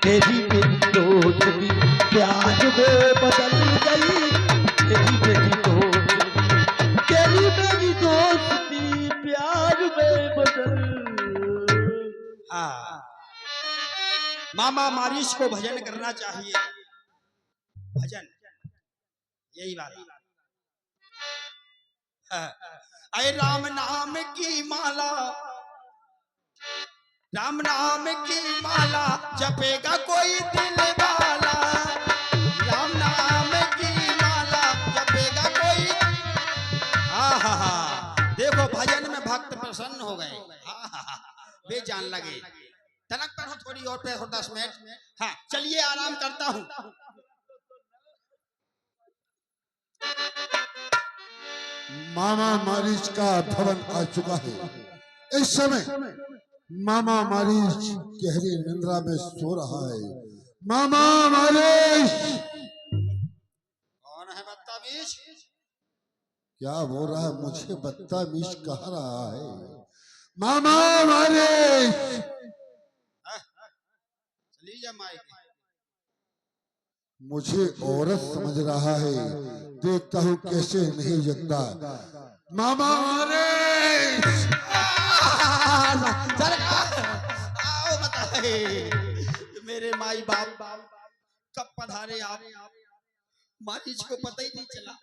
तेरी मेरी दोस्ती प्यार में बदल गई। तेरी मेरी दोस्ती, तेरी मेरी दोस्ती प्यार में बदल। हाँ, मामा मारिश को भजन करना चाहिए। भजन, यही बात। हाँ, अरे राम नाम की माला, राम नाम की माला जपेगा कोई दिल वाला। राम नाम की माला जपेगा कोई। हाँ, देखो भजन में भक्त प्रसन्न हो गए। बेजान लगे। तनक पर हो थोड़ी और पे हो 10 मिनट। हाँ, चलिए आराम करता हूँ। मामा मारीच का भवन आ चुका है। इस समय मामा मारीच गहरी निंद्रा में सो रहा है। मामा मारीच, कौन है बदतमीज? क्या बोल रहा है? मुझे बदतमीज कह रहा है। मामा मारीच, चली जा माई। मुझे औरत समझ रहा है। देखता हूँ कैसे नहीं जगता। मामा मारीच, आओ बताए मेरे माई बाप कब पधारे आप? मारीच को पता ही नहीं चला।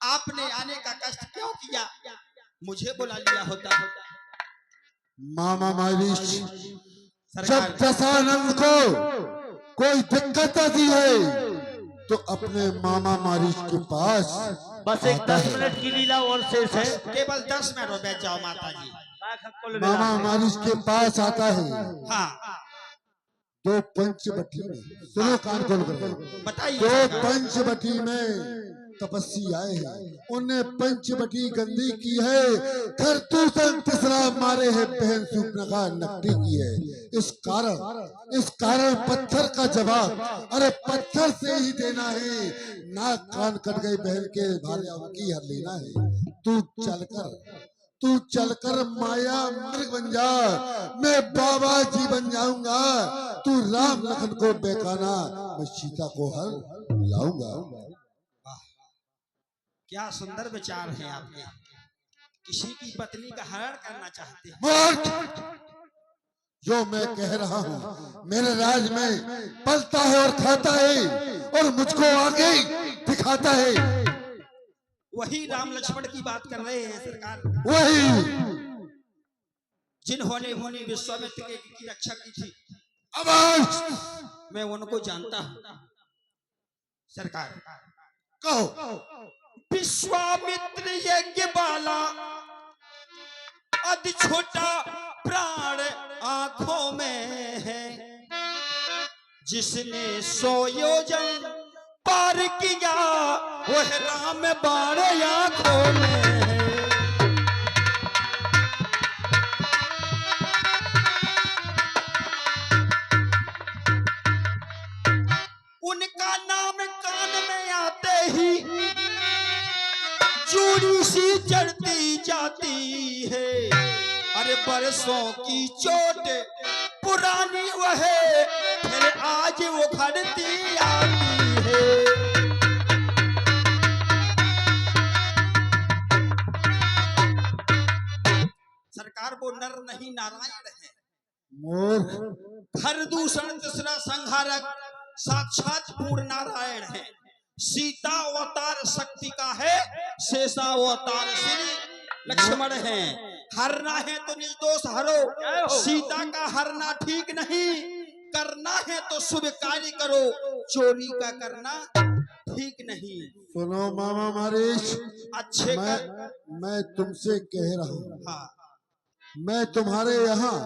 आपने आने का कष्ट क्यों किया? मुझे बुला लिया होता। मामा मारीच, जब सरकार, दशानंद को कोई दिक्कत आती है तो अपने मामा मारीच के पास बस एक आता 10 है। मिनट की लीला और शेष है। केवल 10 मिनट बैठ जाओ माता जी। मामा मारीच के पास आता है। हाँ, दो पंचवटी में, सुनो कान खोल कर, बताइए दो सरकार। पंचवटी में तपस्वी आए हैं। उन्हें पंचवटी गंदी की है। खरतूसन तीसरा मारे है बहन सुपनका नकटी की है। इस कारण पत्थर का जवाब अरे पत्थर से ही देना है। नाक कान कट गई बहन के भाले की हर लेना है। तू चलकर माया मृग बन जा, मैं बाबा जी बन जाऊंगा। तू राम लखन को बेकाना, मैं सीता को हर लाऊंगा। क्या सुंदर विचार हैं आपके। किसी की पत्नी का हरण करना चाहते हैं। मूर्ख! जो मैं कह रहा हूँ मेरे राज में पलता है और खाता है और मुझको आगे दिखाता है। वही राम लक्ष्मण की बात कर रहे हैं सरकार। वही जिन्होंने मुनि विश्वामित्र की रक्षा की थी। आवाज मैं उनको जानता हूँ सरकार। कहो। विश्वामित्र यज्ञ बाला अति छोटा प्राण आंखों में है। जिसने 100 योजन पार किया वह राम बाण आंखों में है। उनका नाम कान में आते ही चूड़ी सी चढ़ती जाती है। अरे बरसों की चोट पुरानी वह फिर आज उखड़ती आती है। सरकार वो नर नहीं नारायण है। मूर्ख! खरदूषण तीसरा संहारक साक्षात पूर्ण नारायण है। सीता अवतार शक्ति का है, शेषा अवतार श्री लक्ष्मण है। हरना है तो निर्दोष हरो। सीता का हरना ठीक नहीं, करना है तो शुभ कार्य करो। चोरी का करना ठीक नहीं। सुनो मामा मारीच, अच्छे मैं तुमसे कह रहा हूँ। हाँ, मैं तुम्हारे यहाँ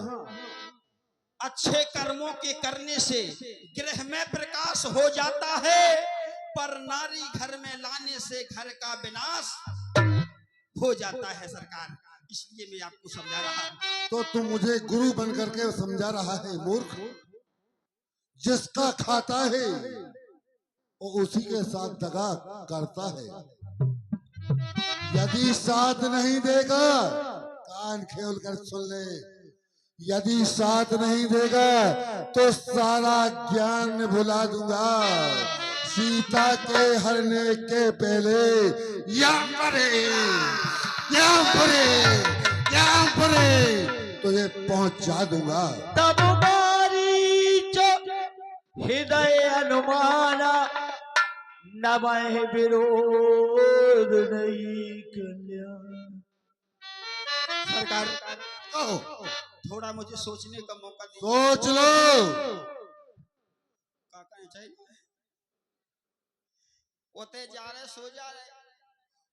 अच्छे कर्मों के करने से गृह में प्रकाश हो जाता है, पर नारी घर में लाने से घर का विनाश हो जाता है सरकार। इसलिए मैं आपको समझा रहा हूँ। तो तुम मुझे गुरु बन करके समझा रहा है। मूर्ख! जिसका खाता है वो उसी के साथ दगा करता है। यदि साथ नहीं देगा कान खोल कर सुन ले। यदि साथ नहीं देगा तो सारा ज्ञान भुला दूंगा। सीता के हरने के पहले यहाँ परे तुझे पहुंचा दूंगा। तब मारीच हृदय अनुमाना, नमः विरोध नहीं कल्याण। सरकार कहो, थोड़ा मुझे सोचने का मौका दीजिए। सोच लो। काका चाहिए ओते जा रहे सो जा रहे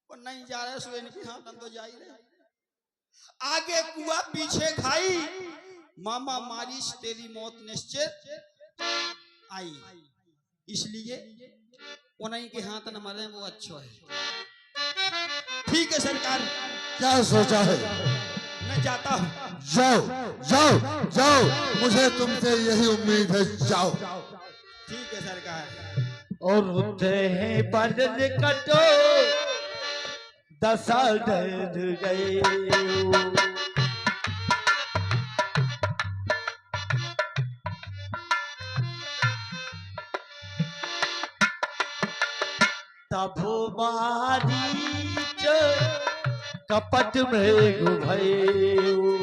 और नहीं जा रहे सो इनके हाथ तो जा ही रहे। आगे कुआ पीछे खाई, मामा मारिश तेरी मौत निश्चित आई। इसलिए उन्हीं के हाथ न मरे वो अच्छा है। ठीक है सरकार, क्या सोचा है? मैं जाता हूँ। जाओ, मुझे तुमसे यही उम्मीद है, जाओ। ठीक है सरकार। और उठे हैं पर निकटो, दशा डर गए। तब मारीच कपट मृग भयो,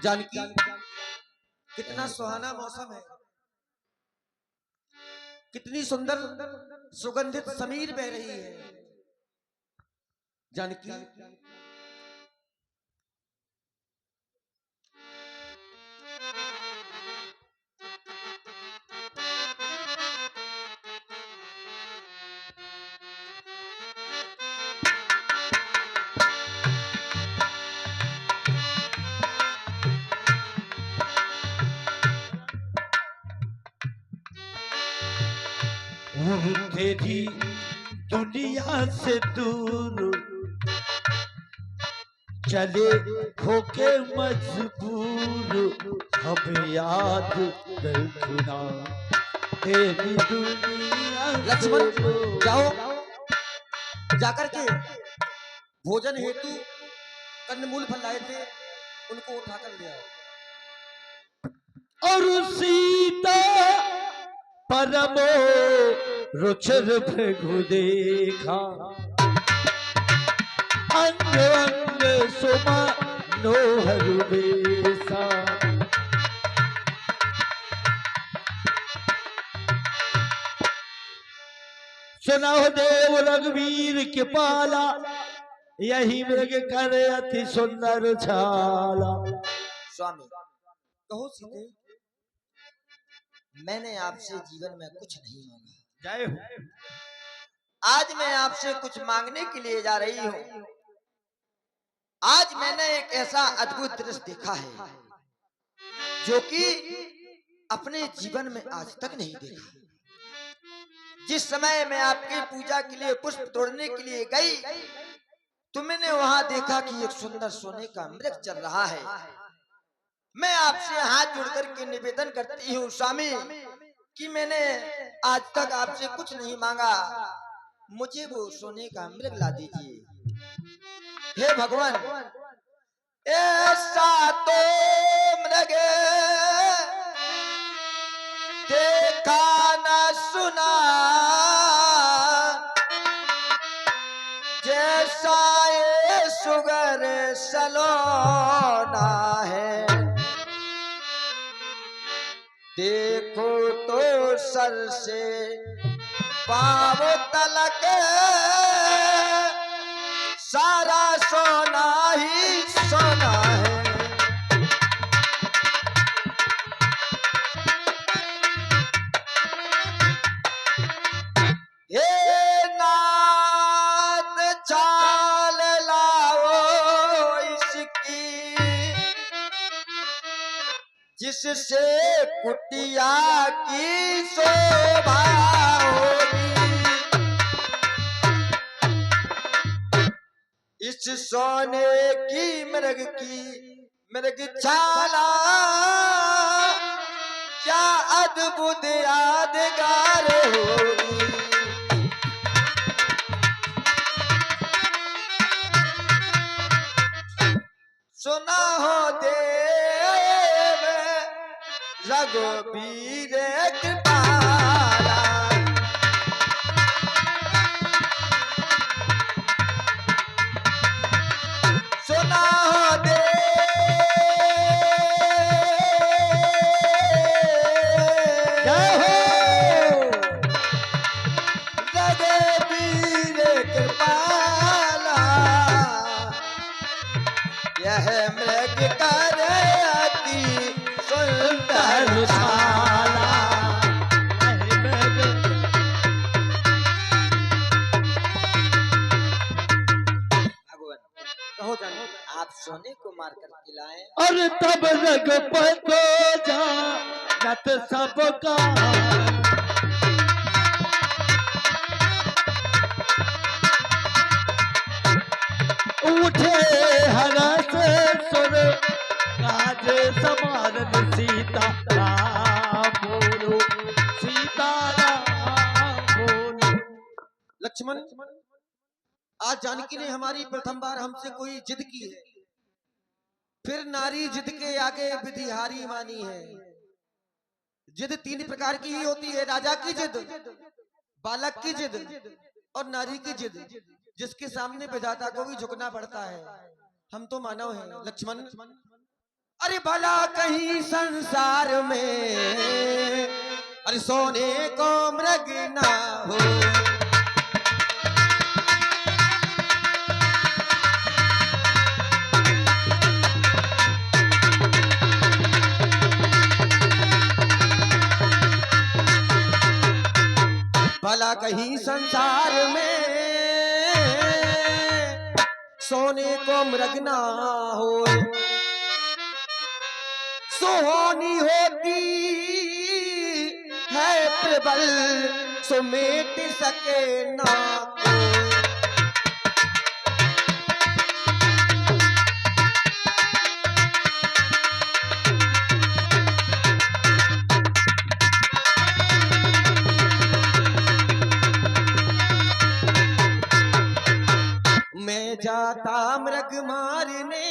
जानकी, कितना सुहाना मौसम है, कितनी सुंदर सुगंधित समीर बह रही है। जानकी, तेरी दुनिया से दूर चले होके मजबूर, हमें याद रखना तेरी दुनिया से लक्ष्मण दूर। जाओ, जाकर के भोजन हेतु कंदमूल फल लाए थे, उनको उठाकर ले आओ। और सीता परमो रुचिर भृगु देखा, अंग अंग सुमा नोहरु बेसा। सुना हो देव रघुवीर के पाला, यही मृग करे अति सुंदर छाला। स्वामी कहो सीते, मैंने आपसे जीवन में कुछ नहीं मांगा। जय हो। आज मैं आपसे कुछ मांगने के लिए जा रही हूँ। आज मैंने एक ऐसा अद्भुत दृश्य देखा है जो कि अपने जीवन में आज तक नहीं देखा। जिस समय मैं आपकी पूजा के लिए पुष्प तोड़ने के लिए गई तो मैंने वहां देखा कि एक सुंदर सोने का मृग चल रहा है। मैं आपसे हाथ जोड़ करके निवेदन करती हूँ स्वामी कि मैंने आज तक आपसे कुछ नहीं मांगा, मुझे वो सोने का मृग ला दीजिए। हे भगवान, ऐसा तो मृग देखा न सुना, जैसा ये सुगर सलोना है। देखो तो सर से पाँव तलक सारा सोना ही सोना है। ये नाथ चाल लाओ इसकी, जिस जिससे कुटिया की शोभा होगी, इस सोने की मृगशाला क्या अद्भुत यादगार होगी। सुना हो देव रघुबीर कृपाला, सुना हो रघुबीर कृपाला, यह मृग कर अति सुंदर छाला। भगवान कहो जानो आप सोने को मार कर खिलाएं। और तब रघुपत जा नत सबका, उठे हरस सुर काज समारन सीता राम बोलो, सीता राम बोलो। लक्ष्मण, आज जानकी ने हमारी प्रथम बार हमसे कोई जिद की है, फिर नारी जिद के आगे विधिहारी मानी है। जिद तीन प्रकार की ही होती है, राजा की जिद, बालक की जिद और नारी की जिद, जिसके सामने विधाता को भी झुकना पड़ता है। हम तो मानव हैं लक्ष्मण। अरे भला कहीं संसार में अरे सोने को मृग ना हो, भला कहीं संसार में सोने को मृग ना हो। सुहानी होती है प्रबल सुमेट सके ना कोई। मैं जाता मृग मारने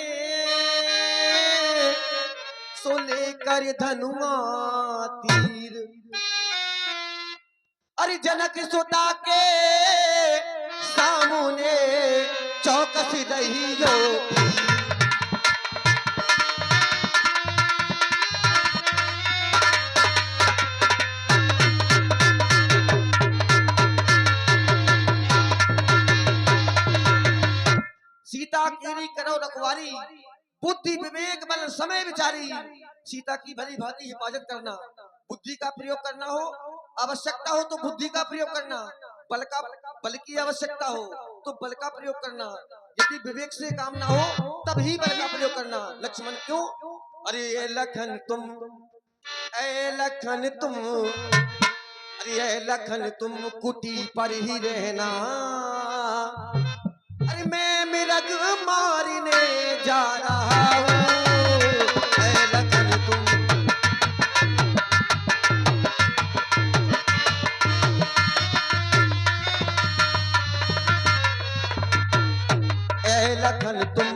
सो लेकर धनुआ तीर, अरे जनक सुता के सामने चौकस रही होती। सीता केरी करो रखवारी, बुद्धि विवेक बल समय विचारी। सीता की भली भांति हिफाजत करना, बुद्धि का प्रयोग करना हो, आवश्यकता हो तो बुद्धि का प्रयोग करना, बल की आवश्यकता हो तो बल का प्रयोग करना, यदि विवेक से काम ना हो तब ही बल का प्रयोग करना। लक्ष्मण क्यों? अरे ये लखन तुम, ए लखन तुम, अरे ये लखन तुम कुटी पर ही रहना, अरे मैं मृग मारने जा रहा हूँ। ऐ लखन तुम, ऐ लखन तुम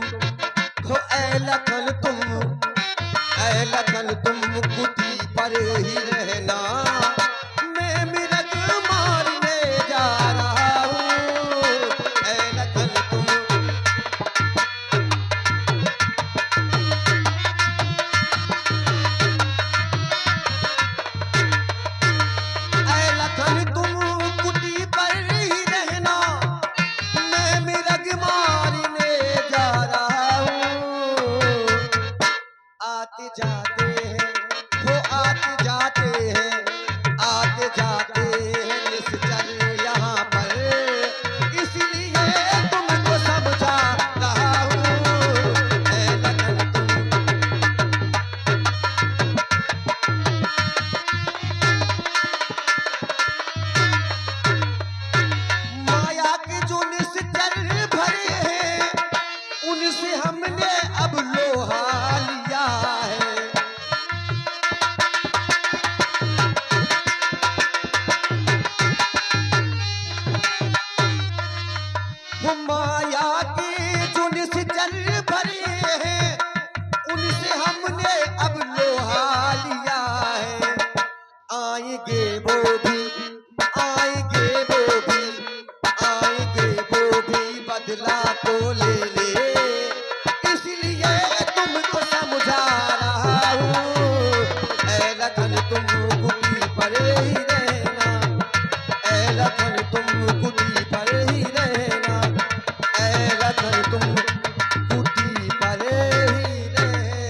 हो, ऐ लखन तुम, ऐ लखन तुम कुटी पर ही रहना, मैं मृग मारने जा रहा हूँ। ऐ लखन तुम, ऐ लखन तुम कुटी पर ही रहना, मैं मृग मारने जा रहा हूँ। आते जाते हैं हो, आते जाते हैं, आते जाते हैं निश्चर यहाँ पर, इसलिए तुमको समझा रहा हूँ। ऐ लखन तुम, पाएंगे वो